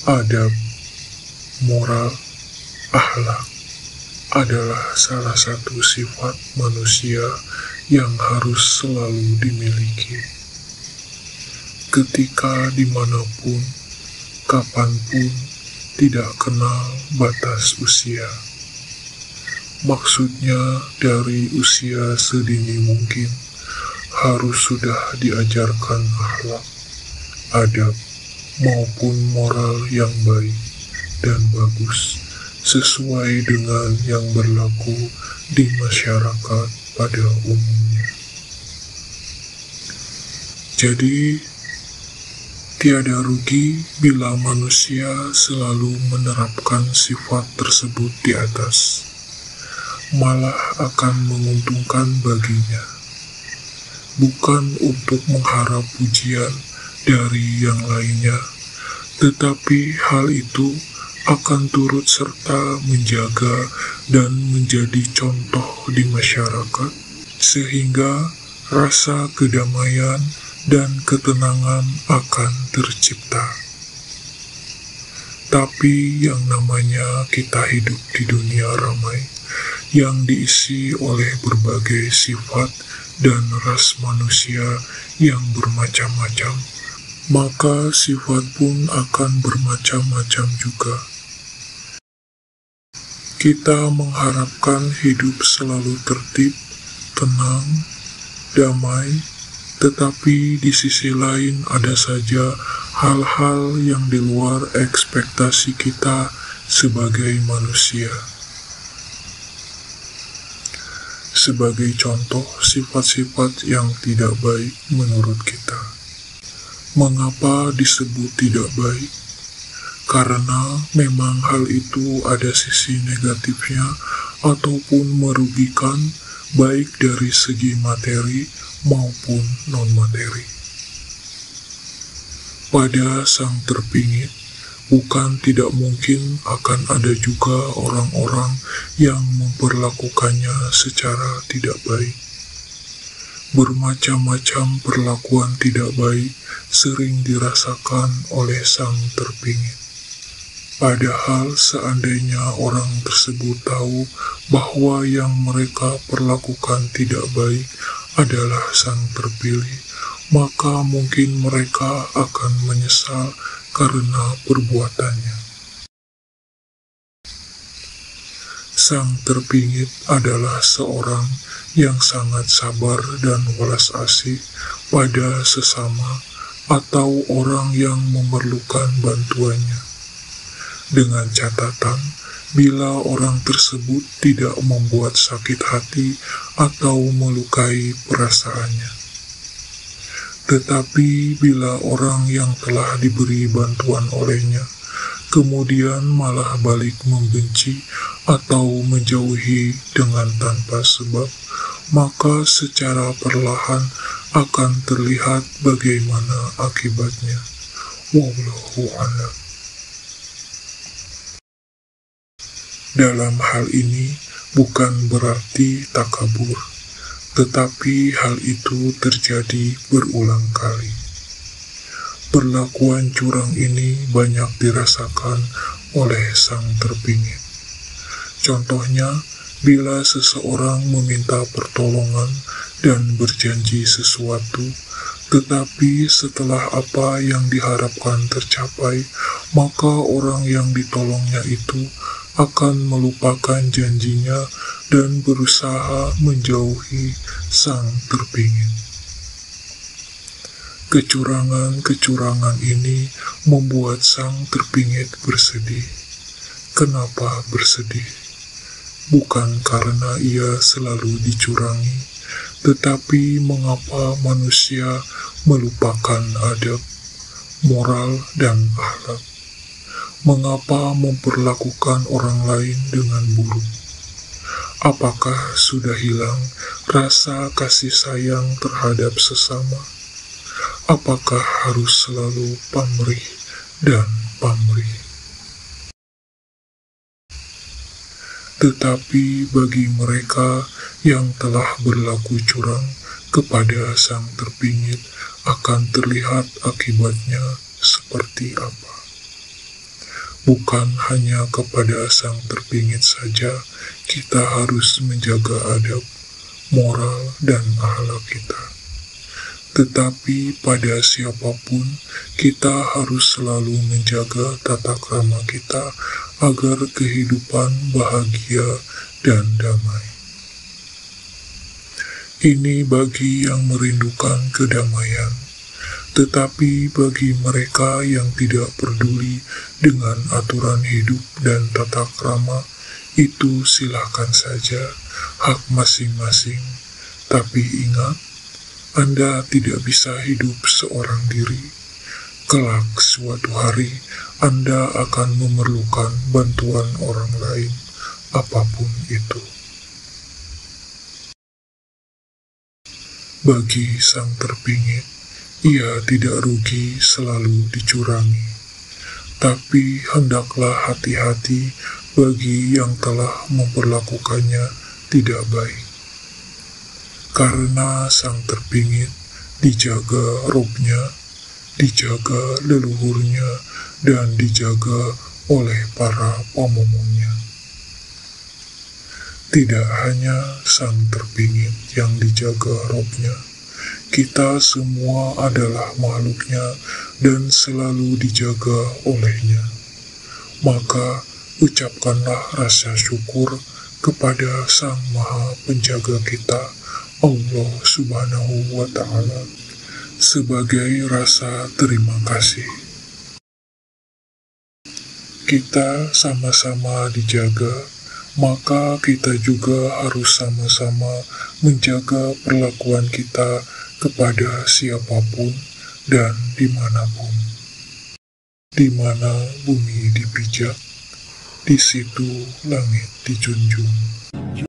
Adab, moral, akhlak adalah salah satu sifat manusia yang harus selalu dimiliki. Ketika dimanapun, kapanpun, tidak kenal batas usia. Maksudnya dari usia sedini mungkin harus sudah diajarkan akhlak, adab, maupun moral yang baik dan bagus sesuai dengan yang berlaku di masyarakat pada umumnya. Jadi, tiada rugi bila manusia selalu menerapkan sifat tersebut di atas, malah akan menguntungkan baginya. Bukan untuk mengharap pujian dari yang lainnya, tetapi hal itu akan turut serta menjaga dan menjadi contoh di masyarakat, sehingga rasa kedamaian dan ketenangan akan tercipta. Tapi yang namanya kita hidup di dunia ramai, yang diisi oleh berbagai sifat dan ras manusia yang bermacam-macam, maka sifat pun akan bermacam-macam juga. Kita mengharapkan hidup selalu tertib, tenang, damai, tetapi di sisi lain ada saja hal-hal yang di luar ekspektasi kita sebagai manusia. Sebagai contoh, sifat-sifat yang tidak baik menurut kita. Mengapa disebut tidak baik? Karena memang hal itu ada sisi negatifnya ataupun merugikan, baik dari segi materi maupun non-materi. Pada sang terpingit, bukan tidak mungkin akan ada juga orang-orang yang memperlakukannya secara tidak baik. Bermacam-macam perlakuan tidak baik sering dirasakan oleh sang terpingit. Padahal seandainya orang tersebut tahu bahwa yang mereka perlakukan tidak baik adalah sang terpilih, maka mungkin mereka akan menyesal karena perbuatannya. Sang terpingit adalah seorang yang sangat sabar dan welas asih pada sesama atau orang yang memerlukan bantuannya. Dengan catatan, bila orang tersebut tidak membuat sakit hati atau melukai perasaannya. Tetapi bila orang yang telah diberi bantuan olehnya, kemudian malah balik membenci atau menjauhi dengan tanpa sebab, maka secara perlahan akan terlihat bagaimana akibatnya. Wallahu a'lam. Dalam hal ini bukan berarti takabur, tetapi hal itu terjadi berulang kali. Perlakuan curang ini banyak dirasakan oleh sang terpingit. Contohnya, bila seseorang meminta pertolongan dan berjanji sesuatu, tetapi setelah apa yang diharapkan tercapai, maka orang yang ditolongnya itu akan melupakan janjinya dan berusaha menjauhi sang terpingit. Kecurangan-kecurangan ini membuat sang terpingit bersedih. Kenapa bersedih? Bukan karena ia selalu dicurangi, tetapi mengapa manusia melupakan adab, moral, dan akhlak? Mengapa memperlakukan orang lain dengan buruk? Apakah sudah hilang rasa kasih sayang terhadap sesama? Apakah harus selalu pamrih dan pamrih? Tetapi bagi mereka yang telah berlaku curang kepada sang terpingit, akan terlihat akibatnya seperti apa. Bukan hanya kepada sang terpingit saja kita harus menjaga adab, moral, dan akhlak kita. Tetapi pada siapapun, kita harus selalu menjaga tata krama kita agar kehidupan bahagia dan damai. Ini bagi yang merindukan kedamaian, tetapi bagi mereka yang tidak peduli dengan aturan hidup dan tata krama, itu silakan saja, hak masing-masing. Tapi ingat, Anda tidak bisa hidup seorang diri. Kelak suatu hari, Anda akan memerlukan bantuan orang lain, apapun itu. Bagi sang terpingit, ia tidak rugi selalu dicurangi. Tapi hendaklah hati-hati bagi yang telah memperlakukannya tidak baik. Karena sang terpingit dijaga robnya, dijaga leluhurnya, dan dijaga oleh para pemomongnya. Tidak hanya sang terpingit yang dijaga robnya, kita semua adalah makhluknya dan selalu dijaga olehnya. Maka ucapkanlah rasa syukur kepada Sang Maha Penjaga kita, Allah Subhanahu wa Ta'ala, sebagai rasa terima kasih. Kita sama-sama dijaga, maka kita juga harus sama-sama menjaga perlakuan kita kepada siapapun dan dimanapun. Di mana bumi dipijak, di situ langit dijunjung.